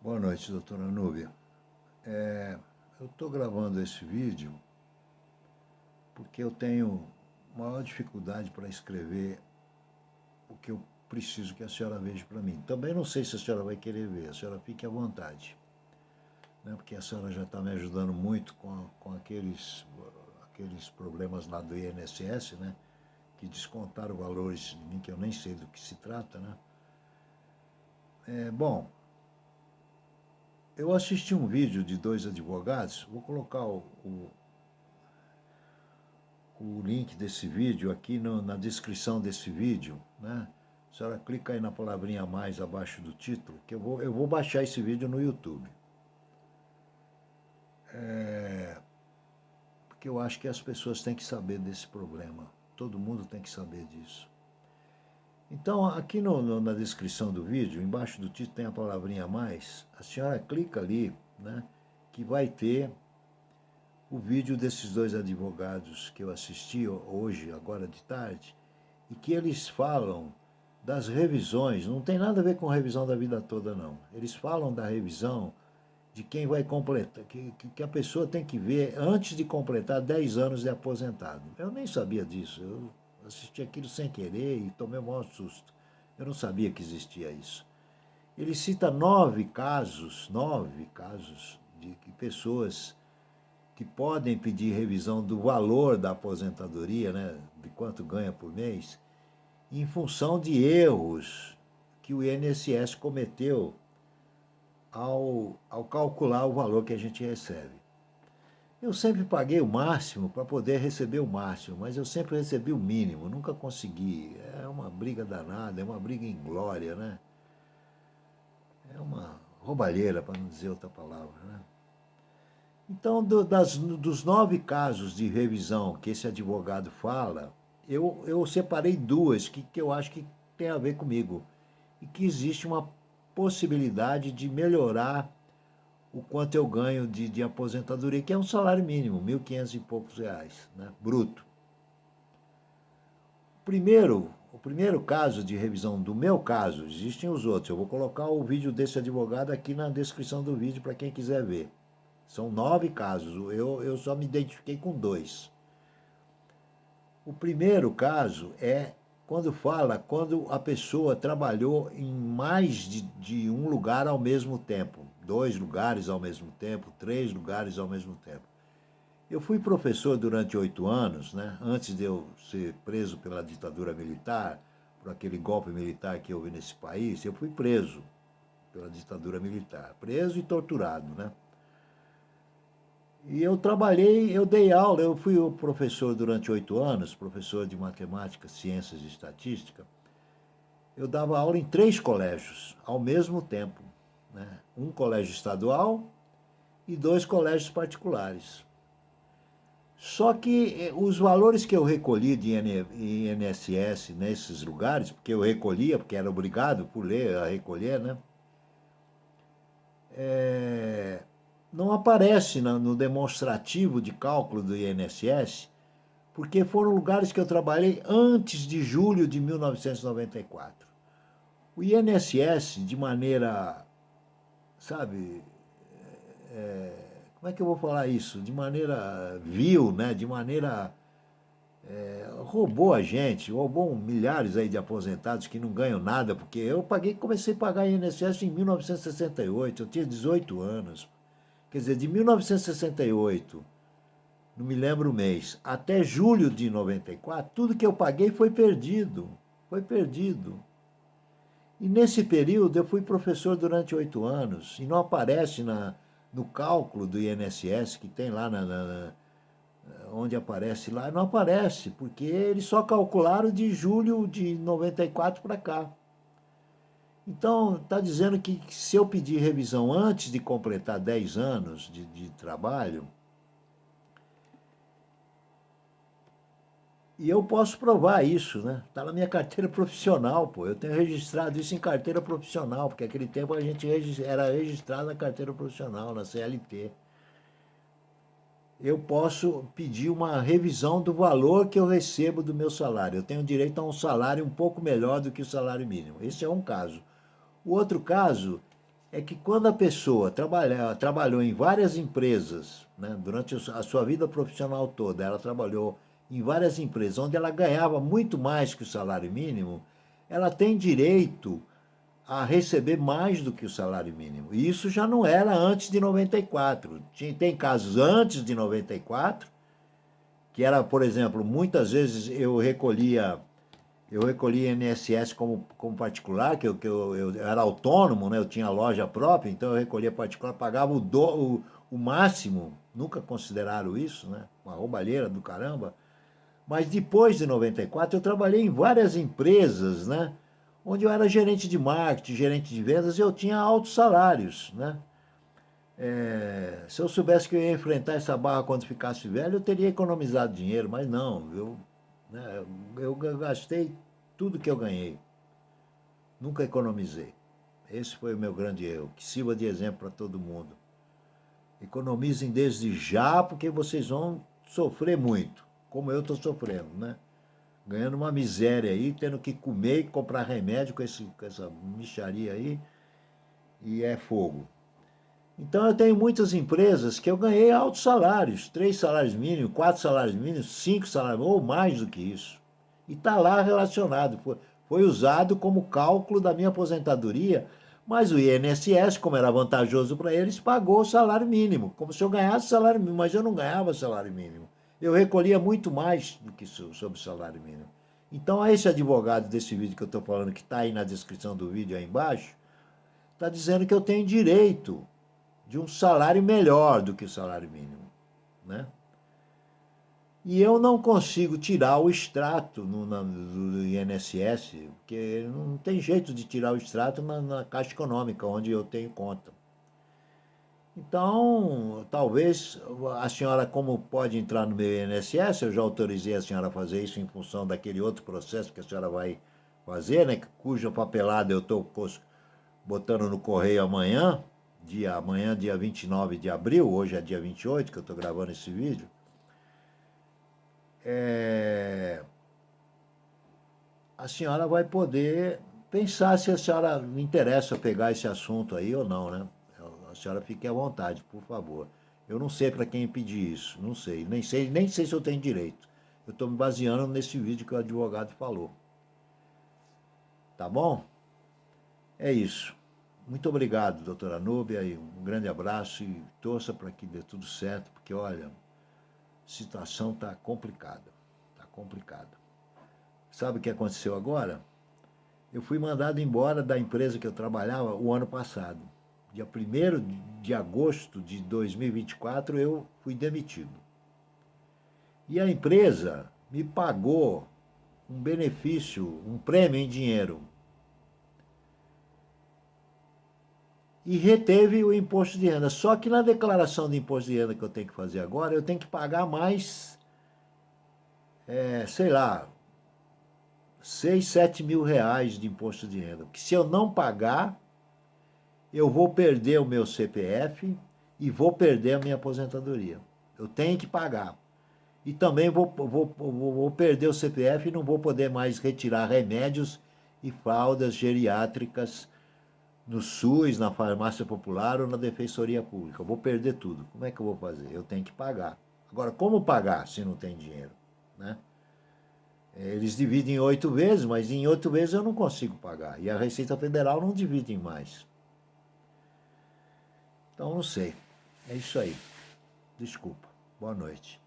Boa noite, doutora Núbia. Eu estou gravando esse vídeo porque eu tenho maior dificuldade para escrever o que eu preciso que a senhora veja para mim. Também não sei se a senhora vai querer ver, a senhora fique à vontade, né? Porque a senhora já está me ajudando muito com aqueles problemas lá do INSS, né? Que descontaram valores de mim que eu nem sei do que se trata, né? Bom, eu assisti um vídeo de dois advogados, vou colocar o link desse vídeo aqui na descrição desse vídeo, né? A senhora clica aí na palavrinha a mais abaixo do título, que eu vou baixar esse vídeo no YouTube. Porque eu acho que as pessoas têm que saber desse problema. Todo mundo tem que saber disso. Então, aqui na descrição do vídeo, embaixo do título tem a palavrinha a mais. A senhora clica ali, né? Que vai ter o vídeo desses dois advogados que eu assisti hoje, agora de tarde, e que eles falam das revisões, não tem nada a ver com revisão da vida toda, não. Eles falam da revisão de quem vai completar, que a pessoa tem que ver antes de completar 10 anos de aposentado. Eu nem sabia disso, eu assisti aquilo sem querer e tomei um maior susto. Eu não sabia que existia isso. Ele cita 9 casos de pessoas que podem pedir revisão do valor da aposentadoria, né, de quanto ganha por mês, em função de erros que o INSS cometeu ao calcular o valor que a gente recebe. Eu sempre paguei o máximo para poder receber o máximo, mas eu sempre recebi o mínimo, nunca consegui. É uma briga danada, é uma briga inglória, né? É uma roubalheira, para não dizer outra palavra, né? Então, dos 9 casos de revisão que esse advogado fala, eu separei duas que eu acho que tem a ver comigo. E que existe uma possibilidade de melhorar o quanto eu ganho de aposentadoria, que é um salário mínimo, 1.500 e poucos reais, né, bruto. O primeiro caso de revisão do meu caso, existem os outros, eu vou colocar o vídeo desse advogado aqui na descrição do vídeo para quem quiser ver. São 9 casos, eu só me identifiquei com 2. O primeiro caso é quando a pessoa trabalhou em mais de um lugar ao mesmo tempo. 2 lugares ao mesmo tempo, 3 lugares ao mesmo tempo. Eu fui professor durante 8 anos, né? Antes de eu ser preso pela ditadura militar, por aquele golpe militar que houve nesse país, eu fui preso pela ditadura militar. Preso e torturado, né? E eu trabalhei, eu dei aula, eu fui o professor durante 8 anos, professor de matemática, ciências e estatística. Eu dava aula em 3 colégios ao mesmo tempo, né? Um colégio estadual e 2 colégios particulares. Só que os valores que eu recolhi de INSS nesses lugares, porque eu recolhia, porque era obrigado por lei a recolher, né? Não aparece no demonstrativo de cálculo do INSS, porque foram lugares que eu trabalhei antes de julho de 1994. O INSS, de maneira, sabe, como é que eu vou falar isso? De maneira vil, né? De maneira... roubou a gente, roubou milhares aí de aposentados que não ganham nada, porque eu comecei a pagar INSS em 1968, eu tinha 18 anos. Quer dizer, de 1968, não me lembro o mês, até julho de 94, tudo que eu paguei foi perdido. Foi perdido. E nesse período eu fui professor durante 8 anos e não aparece no cálculo do INSS que tem lá onde aparece lá, não aparece, porque eles só calcularam de julho de 94 para cá. Então, está dizendo que se eu pedir revisão antes de completar 10 anos de trabalho, e eu posso provar isso, né? Está na minha carteira profissional, pô. Eu tenho registrado isso em carteira profissional, porque naquele tempo a gente era registrado na carteira profissional, na CLT. Eu posso pedir uma revisão do valor que eu recebo do meu salário. Eu tenho direito a um salário um pouco melhor do que o salário mínimo. Esse é um caso. O outro caso é que quando a pessoa trabalhou em várias empresas, né, durante a sua vida profissional toda, ela trabalhou em várias empresas onde ela ganhava muito mais que o salário mínimo, ela tem direito a receber mais do que o salário mínimo. E isso já não era antes de 94. Tem casos antes de 94, que era, por exemplo, muitas vezes eu recolhia INSS como particular, que eu era autônomo, né? Eu tinha loja própria, então eu recolhia particular, pagava o máximo, nunca consideraram isso, né? Uma roubalheira do caramba. Mas depois de 94 eu trabalhei em várias empresas, né? Onde eu era gerente de marketing, gerente de vendas, e eu tinha altos salários, né? Se eu soubesse que eu ia enfrentar essa barra quando ficasse velho, eu teria economizado dinheiro, mas não, eu gastei tudo que eu ganhei, nunca economizei. Esse foi o meu grande erro, que sirva de exemplo para todo mundo. Economizem desde já, porque vocês vão sofrer muito, como eu estou sofrendo, né? Ganhando uma miséria aí, tendo que comer e comprar remédio com essa mixaria aí, e é fogo. Então eu tenho muitas empresas que eu ganhei altos salários, 3 salários mínimos, 4 salários mínimos, 5 salários, ou mais do que isso. E está lá relacionado, foi usado como cálculo da minha aposentadoria, mas o INSS, como era vantajoso para eles, pagou o salário mínimo, como se eu ganhasse salário mínimo, mas eu não ganhava salário mínimo. Eu recolhia muito mais do que sobre o salário mínimo. Então, a esse advogado desse vídeo que eu estou falando, que está aí na descrição do vídeo aí embaixo, está dizendo que eu tenho direito de um salário melhor do que o salário mínimo, né? E eu não consigo tirar o extrato do INSS, porque não tem jeito de tirar o extrato na Caixa Econômica, onde eu tenho conta. Então, talvez a senhora, como pode entrar no meu INSS, eu já autorizei a senhora a fazer isso em função daquele outro processo que a senhora vai fazer, né? Cuja papelada eu estou botando no correio amanhã, dia 29 de abril, hoje é dia 28 que eu estou gravando esse vídeo. A senhora vai poder pensar se a senhora me interessa pegar esse assunto aí ou não, né? A senhora fique à vontade, por favor. Eu não sei para quem pedir isso, não sei, nem sei se eu tenho direito. Eu estou me baseando nesse vídeo que o advogado falou. Tá bom? É isso. Muito obrigado, doutora Núbia, e um grande abraço e torça para que dê tudo certo, porque, olha, a situação está complicada. Está complicada. Sabe o que aconteceu agora? Eu fui mandado embora da empresa que eu trabalhava o ano passado. Dia 1º de agosto de 2024 eu fui demitido. E a empresa me pagou um benefício, um prêmio em dinheiro. E reteve o imposto de renda. Só que na declaração de imposto de renda que eu tenho que fazer agora, eu tenho que pagar mais, sei lá, 6, 7 mil reais de imposto de renda. Que se eu não pagar, eu vou perder o meu CPF e vou perder a minha aposentadoria. Eu tenho que pagar. E também vou perder o CPF e não vou poder mais retirar remédios e fraldas geriátricas no SUS, na farmácia popular ou na defensoria pública. Eu vou perder tudo. Como é que eu vou fazer? Eu tenho que pagar. Agora, como pagar se não tem dinheiro, né? Eles dividem em 8 vezes, mas em 8 vezes eu não consigo pagar. E a Receita Federal não divide em mais. Então, não sei. É isso aí. Desculpa. Boa noite.